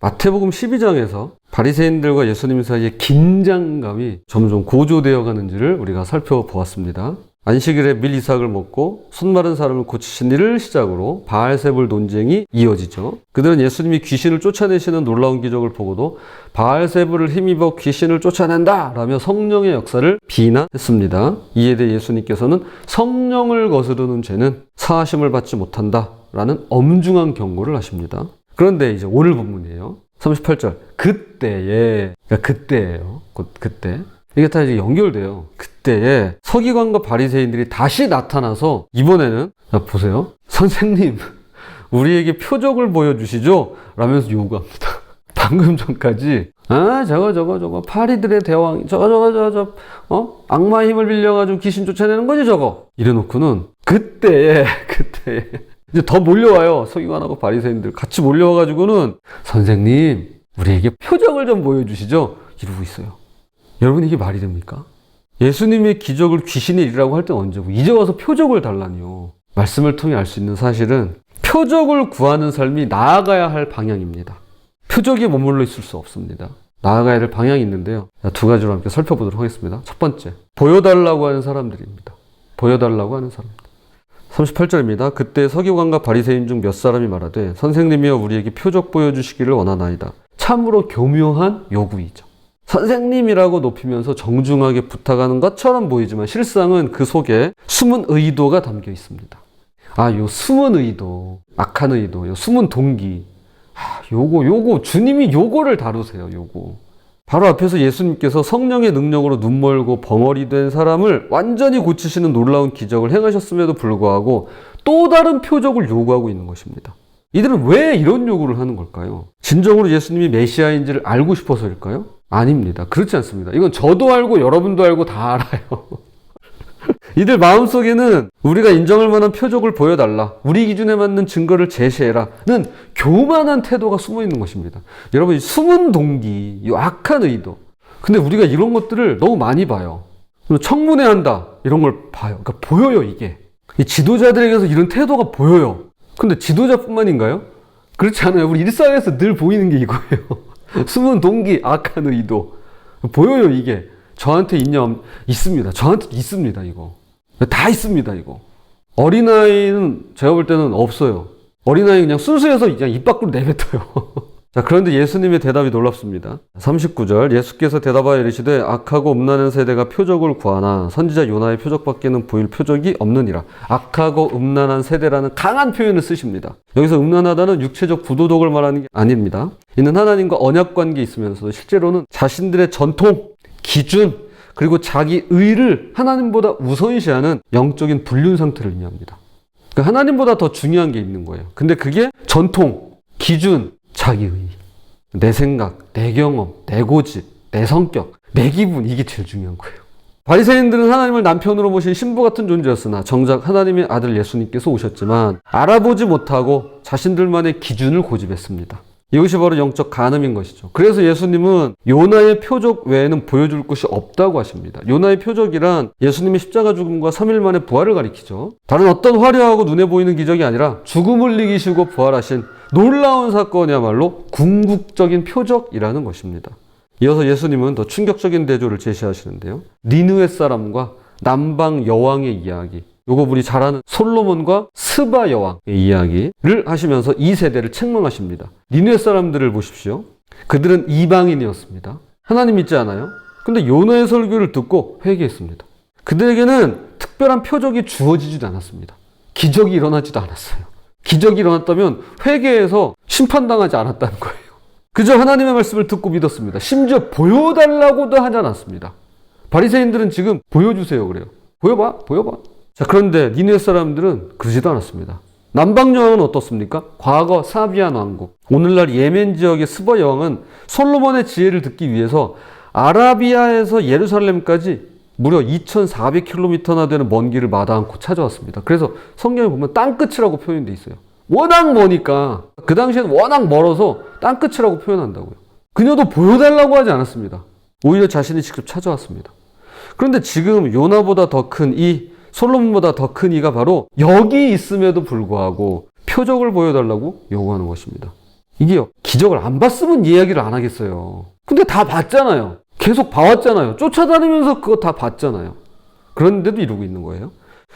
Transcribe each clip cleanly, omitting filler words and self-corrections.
마태복음 12장에서 바리새인들과 예수님 사이의 긴장감이 점점 고조되어 가는지를 우리가 살펴보았습니다. 안식일에 밀 이삭을 먹고 손 마른 사람을 고치신 일을 시작으로 바알세불 논쟁이 이어지죠. 그들은 예수님이 귀신을 쫓아내시는 놀라운 기적을 보고도 바알세불을 힘입어 귀신을 쫓아낸다 라며 성령의 역사를 비난했습니다. 이에 대해 예수님께서는 성령을 거스르는 죄는 사하심을 받지 못한다 라는 엄중한 경고를 하십니다. 그런데 이제 오늘 본문이에요. 38절. 그때에, 그러니까 그때예요. 그때. 이게 다 이제 연결돼요. 그때에 서기관과 바리새인들이 다시 나타나서 이번에는 보세요. 선생님, 우리에게 표적을 보여주시죠? 라면서 요구합니다. 방금 전까지 저거 파리들의 대왕 저거 악마의 힘을 빌려가지고 귀신 쫓아내는 거지 저거. 이래놓고는 그때에 이제 더 몰려와요. 서기관하고 바리새인들 같이 몰려와가지고는 선생님, 우리에게 표적을 좀 보여주시죠? 이러고 있어요. 여러분, 이게 말이 됩니까? 예수님의 기적을 귀신의 일이라고 할 때는 언제고 이제 와서 표적을 달라니요. 말씀을 통해 알 수 있는 사실은 표적을 구하는 삶이 나아가야 할 방향입니다. 표적에 머물러 있을 수 없습니다. 나아가야 될 방향이 있는데요. 두 가지로 함께 살펴보도록 하겠습니다. 첫 번째, 보여달라고 하는 사람들입니다. 보여달라고 하는 사람들. 38절입니다. 그때 서기관과 바리새인 중 몇 사람이 말하되 선생님이여 우리에게 표적 보여주시기를 원하나이다. 참으로 교묘한 요구이죠. 선생님이라고 높이면서 정중하게 부탁하는 것처럼 보이지만 실상은 그 속에 숨은 의도가 담겨 있습니다. 요 숨은 의도, 악한 의도, 요 숨은 동기. 요거 주님이 요거를 다루세요. 요거. 바로 앞에서 예수님께서 성령의 능력으로 눈멀고 벙어리 된 사람을 완전히 고치시는 놀라운 기적을 행하셨음에도 불구하고 또 다른 표적을 요구하고 있는 것입니다. 이들은 왜 이런 요구를 하는 걸까요? 진정으로 예수님이 메시아인지를 알고 싶어서일까요? 아닙니다. 그렇지 않습니다. 이건 저도 알고 여러분도 알고 다 알아요. 이들 마음속에는 우리가 인정할 만한 표적을 보여달라, 우리 기준에 맞는 증거를 제시해라 는 교만한 태도가 숨어 있는 것입니다. 여러분, 숨은 동기, 이 악한 의도. 근데 우리가 이런 것들을 너무 많이 봐요. 청문회한다 이런 걸 봐요. 그러니까 보여요. 이게 이 지도자들에게서 이런 태도가 보여요. 근데 지도자뿐만인가요? 그렇지 않아요. 우리 일상에서 늘 보이는 게 이거예요. 숨은 동기, 악한 의도. 보여요, 이게. 저한테 있냐? 있습니다. 저한테 있습니다, 이거. 다 있습니다, 이거. 어린아이는 제가 볼 때는 없어요. 어린아이 그냥 순수해서 그냥 입 밖으로 내뱉어요. 자, 그런데 예수님의 대답이 놀랍습니다. 39절, 예수께서 대답하여 이르시되 악하고 음란한 세대가 표적을 구하나 선지자 요나의 표적밖에는 보일 표적이 없느니라. 악하고 음란한 세대라는 강한 표현을 쓰십니다. 여기서 음란하다는 육체적 부도덕을 말하는 게 아닙니다. 이는 하나님과 언약 관계에 있으면서도 실제로는 자신들의 전통, 기준, 그리고 자기 의를 하나님보다 우선시하는 영적인 불륜 상태를 의미합니다. 그러니까 하나님보다 더 중요한 게 있는 거예요. 근데 그게 전통, 기준, 자기의, 내 생각, 내 경험, 내 고집, 내 성격, 내 기분, 이게 제일 중요한 거예요. 바리새인들은 하나님을 남편으로 모신 신부 같은 존재였으나 정작 하나님의 아들 예수님께서 오셨지만 알아보지 못하고 자신들만의 기준을 고집했습니다. 이것이 바로 영적 간음인 것이죠. 그래서 예수님은 요나의 표적 외에는 보여줄 것이 없다고 하십니다. 요나의 표적이란 예수님의 십자가 죽음과 3일 만에 부활을 가리키죠. 다른 어떤 화려하고 눈에 보이는 기적이 아니라 죽음을 이기시고 부활하신 놀라운 사건이야말로 궁극적인 표적이라는 것입니다. 이어서 예수님은 더 충격적인 대조를 제시하시는데요. 니느웨 사람과 남방 여왕의 이야기, 요거 우리 잘 아는 솔로몬과 스바 여왕의 이야기를 하시면서 이 세대를 책망하십니다. 니느웨 사람들을 보십시오. 그들은 이방인이었습니다. 하나님 믿지 않아요? 근데 요나의 설교를 듣고 회개했습니다. 그들에게는 특별한 표적이 주어지지도 않았습니다. 기적이 일어나지도 않았어요. 기적이 일어났다면 회개해서 심판당하지 않았다는 거예요. 그저 하나님의 말씀을 듣고 믿었습니다. 심지어 보여달라고도 하지 않았습니다. 바리새인들은 지금 보여주세요 그래요. 보여봐. 자, 그런데 니느웨 사람들은 그러지도 않았습니다. 남방 여왕은 어떻습니까? 과거 사비안 왕국, 오늘날 예멘 지역의 스바 여왕은 솔로몬의 지혜를 듣기 위해서 아라비아에서 예루살렘까지 무려 2,400km나 되는 먼 길을 마다 않고 찾아왔습니다. 그래서 성경에 보면 땅끝이라고 표현되어 있어요. 워낙 머니까, 그 당시에는 워낙 멀어서 땅끝이라고 표현한다고요. 그녀도 보여달라고 하지 않았습니다. 오히려 자신이 직접 찾아왔습니다. 그런데 지금 요나보다 더 큰 솔로몬보다 더 큰 이가 바로 여기 있음에도 불구하고 표적을 보여달라고 요구하는 것입니다. 이게 기적을 안 봤으면 이야기를 안 하겠어요. 근데 다 봤잖아요. 계속 봐왔잖아요. 쫓아다니면서 그거 다 봤잖아요. 그런데도 이러고 있는 거예요.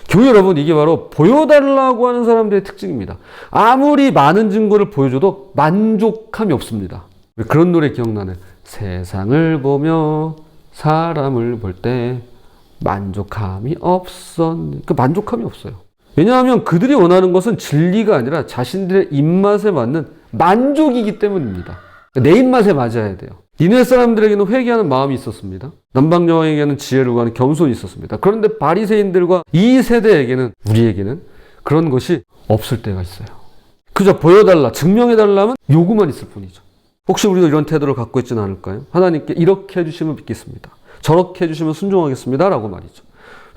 교회 여러분, 이게 바로 보여달라고 하는 사람들의 특징입니다. 아무리 많은 증거를 보여줘도 만족함이 없습니다. 그런 노래 기억나는 세상을 보며 사람을 볼 때 만족함이 없어. 그 만족함이 없어요. 왜냐하면 그들이 원하는 것은 진리가 아니라 자신들의 입맛에 맞는 만족이기 때문입니다. 내 입맛에 맞아야 돼요. 니네 사람들에게는 회개하는 마음이 있었습니다. 남방 여왕에게는 지혜를 구하는 겸손이 있었습니다. 그런데 바리새인들과 이 세대에게는, 우리에게는 그런 것이 없을 때가 있어요. 그저 보여달라, 증명해달라면 요구만 있을 뿐이죠. 혹시 우리도 이런 태도를 갖고 있지는 않을까요? 하나님께 이렇게 해주시면 믿겠습니다. 저렇게 해주시면 순종하겠습니다. 라고 말이죠.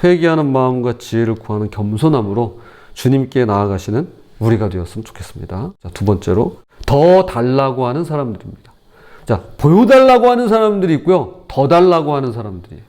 회개하는 마음과 지혜를 구하는 겸손함으로 주님께 나아가시는 우리가 되었으면 좋겠습니다. 자, 두 번째로, 더 달라고 하는 사람들입니다. 자, 보여달라고 하는 사람들이 있고요. 더 달라고 하는 사람들이에요.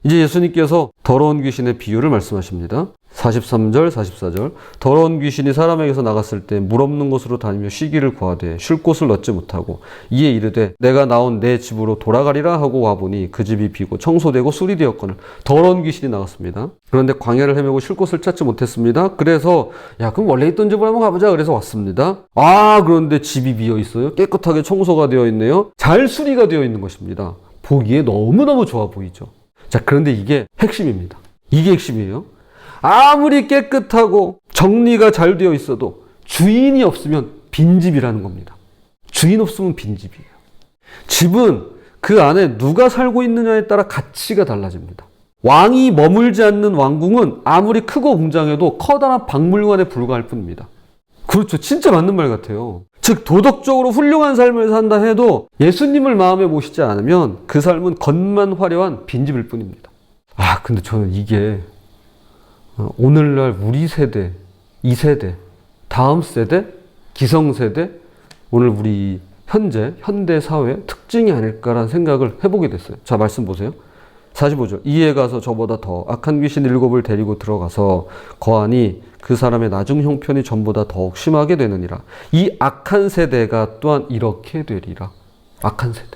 이제 예수님께서 더러운 귀신의 비유를 말씀하십니다. 43절, 44절. 더러운 귀신이 사람에게서 나갔을 때 물 없는 곳으로 다니며 쉬기를 구하되 쉴 곳을 얻지 못하고 이에 이르되 내가 나온 내 집으로 돌아가리라 하고 와보니 그 집이 비고 청소되고 술이 되었거늘 더러운 귀신이 나갔습니다. 그런데 광야를 헤매고 쉴 곳을 찾지 못했습니다. 그래서 야, 그럼 원래 있던 집으로 한번 가보자. 그래서 왔습니다. 아, 그런데 집이 비어 있어요. 깨끗하게 청소가 되어 있네요. 잘 수리가 되어 있는 것입니다. 보기에 너무너무 좋아 보이죠. 자, 그런데 이게 핵심입니다. 이게 핵심이에요. 아무리 깨끗하고 정리가 잘 되어 있어도 주인이 없으면 빈집이라는 겁니다. 주인 없으면 빈집이에요. 집은 그 안에 누가 살고 있느냐에 따라 가치가 달라집니다. 왕이 머물지 않는 왕궁은 아무리 크고 웅장해도 커다란 박물관에 불과할 뿐입니다. 그렇죠. 진짜 맞는 말 같아요. 즉, 도덕적으로 훌륭한 삶을 산다 해도 예수님을 마음에 모시지 않으면 그 삶은 겉만 화려한 빈집일 뿐입니다. 아, 근데 저는 이게 오늘날 우리 세대, 이 세대, 다음 세대, 기성세대, 오늘 우리 현대 사회의 특징이 아닐까라는 생각을 해보게 됐어요. 자, 말씀 보세요. 45절. 이에 가서 저보다 더 악한 귀신 7을 데리고 들어가서 거하니 그 사람의 나중 형편이 전보다 더욱 심하게 되느니라. 이 악한 세대가 또한 이렇게 되리라. 악한 세대.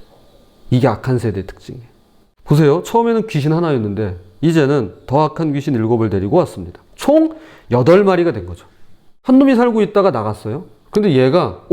이게 악한 세대의 특징이에요. 보세요. 처음에는 귀신 하나였는데 이제는 더 악한 귀신 7을 데리고 왔습니다. 총 8마리가 된 거죠. 한 놈이 살고 있다가 나갔어요. 근데 얘가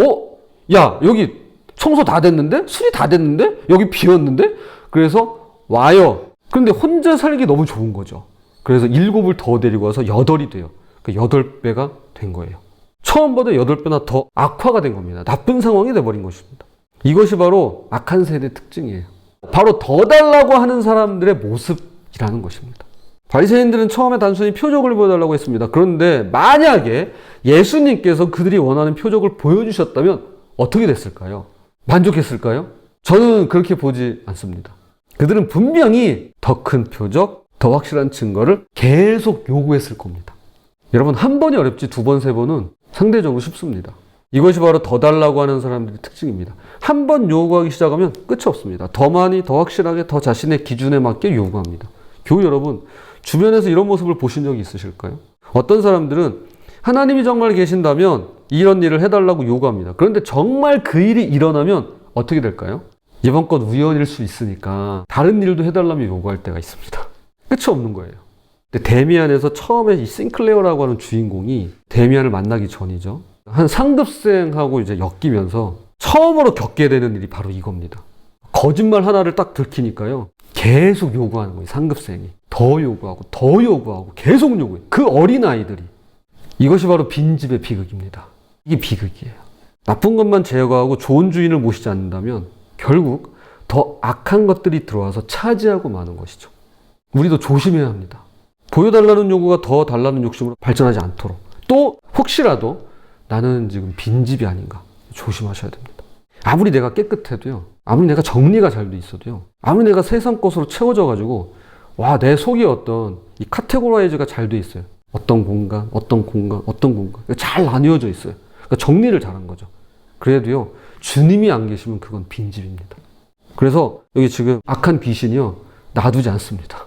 야, 여기 청소 다 됐는데? 수리 다 됐는데? 여기 비었는데? 그래서 와요. 근데 혼자 살기 너무 좋은 거죠. 그래서 7을 더 데리고 와서 8이 돼요. 그 8배가 된 거예요. 처음보다 8배나 더 악화가 된 겁니다. 나쁜 상황이 돼버린 것입니다. 이것이 바로 악한 세대의 특징이에요. 바로 더 달라고 하는 사람들의 모습이라는 것입니다. 바리새인들은 처음에 단순히 표적을 보여달라고 했습니다. 그런데 만약에 예수님께서 그들이 원하는 표적을 보여주셨다면 어떻게 됐을까요? 만족했을까요? 저는 그렇게 보지 않습니다. 그들은 분명히 더 큰 표적, 더 확실한 증거를 계속 요구했을 겁니다. 여러분, 한 번이 어렵지 2번, 3번은 상대적으로 쉽습니다. 이것이 바로 더 달라고 하는 사람들의 특징입니다. 한 번 요구하기 시작하면 끝이 없습니다. 더 많이, 더 확실하게, 더 자신의 기준에 맞게 요구합니다. 교회 여러분, 주변에서 이런 모습을 보신 적이 있으실까요? 어떤 사람들은 하나님이 정말 계신다면 이런 일을 해달라고 요구합니다. 그런데 정말 그 일이 일어나면 어떻게 될까요? 이번 건 우연일 수 있으니까 다른 일도 해달라며 요구할 때가 있습니다. 끝이 없는 거예요. 근데 데미안에서 처음에 이 싱클레어라고 하는 주인공이 데미안을 만나기 전이죠. 한 상급생하고 이제 엮이면서 처음으로 겪게 되는 일이 바로 이겁니다. 거짓말 하나를 딱 들키니까요. 계속 요구하는 거예요. 상급생이. 더 요구하고 더 요구하고 계속 요구해요. 그 어린아이들이. 이것이 바로 빈집의 비극입니다. 이게 비극이에요. 나쁜 것만 제거하고 좋은 주인을 모시지 않는다면 결국 더 악한 것들이 들어와서 차지하고 마는 것이죠. 우리도 조심해야 합니다. 보여달라는 요구가 더 달라는 욕심으로 발전하지 않도록. 또 혹시라도 나는 지금 빈집이 아닌가 조심하셔야 됩니다. 아무리 내가 깨끗해도요, 아무리 내가 정리가 잘 돼 있어도요, 아무리 내가 세상 것으로 채워져 가지고 내 속에 어떤 이 카테고라이즈가 잘 돼 있어요. 어떤 공간 잘 나뉘어져 있어요. 그러니까 정리를 잘한 거죠. 그래도요, 주님이 안 계시면 그건 빈집입니다. 그래서 여기 지금 악한 귀신이요, 놔두지 않습니다.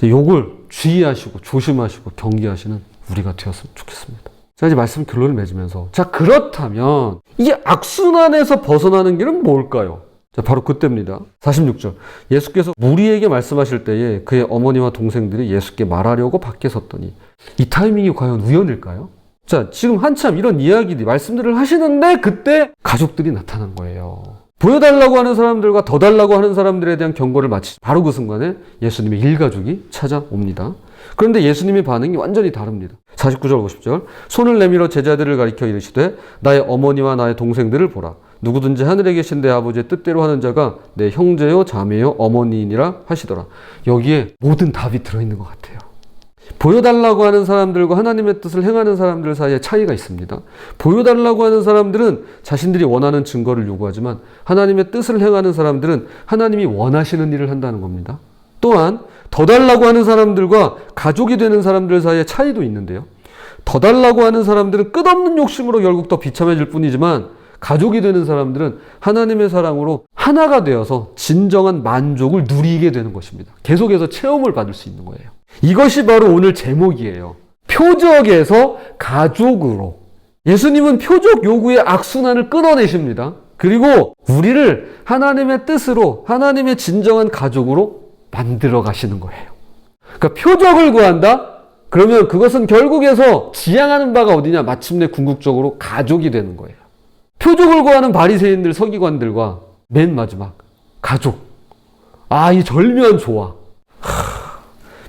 요걸 주의하시고 조심하시고 경계하시는 우리가 되었으면 좋겠습니다. 자, 이제 말씀 결론을 맺으면서. 자, 그렇다면 이 악순환에서 벗어나는 길은 뭘까요? 자, 바로 그때입니다. 46절. 예수께서 무리에게 말씀하실 때에 그의 어머니와 동생들이 예수께 말하려고 밖에 섰더니 이 타이밍이 과연 우연일까요? 자, 지금 한참 이런 이야기들, 말씀들을 하시는데 그때 가족들이 나타난 거예요. 보여달라고 하는 사람들과 더 달라고 하는 사람들에 대한 경고를 마치지 바로 그 순간에 예수님의 일가족이 찾아옵니다. 그런데 예수님의 반응이 완전히 다릅니다. 49절 50절. 손을 내밀어 제자들을 가리켜 이르시되 나의 어머니와 나의 동생들을 보라. 누구든지 하늘에 계신 내 아버지의 뜻대로 하는 자가 내 형제요 자매요 어머니이니라 하시더라. 여기에 모든 답이 들어있는 것 같아요. 보여달라고 하는 사람들과 하나님의 뜻을 행하는 사람들 사이에 차이가 있습니다. 보여달라고 하는 사람들은 자신들이 원하는 증거를 요구하지만 하나님의 뜻을 행하는 사람들은 하나님이 원하시는 일을 한다는 겁니다. 또한 더 달라고 하는 사람들과 가족이 되는 사람들 사이에 차이도 있는데요. 더 달라고 하는 사람들은 끝없는 욕심으로 결국 더 비참해질 뿐이지만 가족이 되는 사람들은 하나님의 사랑으로 하나가 되어서 진정한 만족을 누리게 되는 것입니다. 계속해서 체험을 받을 수 있는 거예요. 이것이 바로 오늘 제목이에요. 표적에서 가족으로. 예수님은 표적 요구의 악순환을 끊어내십니다. 그리고 우리를 하나님의 뜻으로 하나님의 진정한 가족으로 만들어 가시는 거예요. 그러니까 표적을 구한다? 그러면 그것은 결국에서 지향하는 바가 어디냐? 마침내 궁극적으로 가족이 되는 거예요. 표적을 구하는 바리새인들, 서기관들과 맨 마지막 가족. 아, 이 절묘한 조화.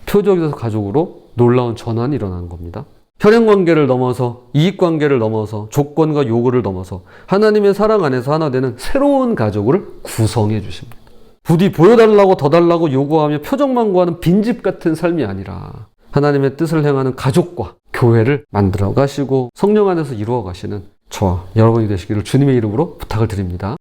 표적에서 가족으로 놀라운 전환이 일어나는 겁니다. 혈연관계를 넘어서 이익관계를 넘어서 조건과 요구를 넘어서 하나님의 사랑 안에서 하나 되는 새로운 가족을 구성해 주십니다. 부디 보여달라고 더 달라고 요구하며 표적만 구하는 빈집 같은 삶이 아니라 하나님의 뜻을 행하는 가족과 교회를 만들어 가시고 성령 안에서 이루어 가시는 저와 여러분이 되시기를 주님의 이름으로 부탁을 드립니다.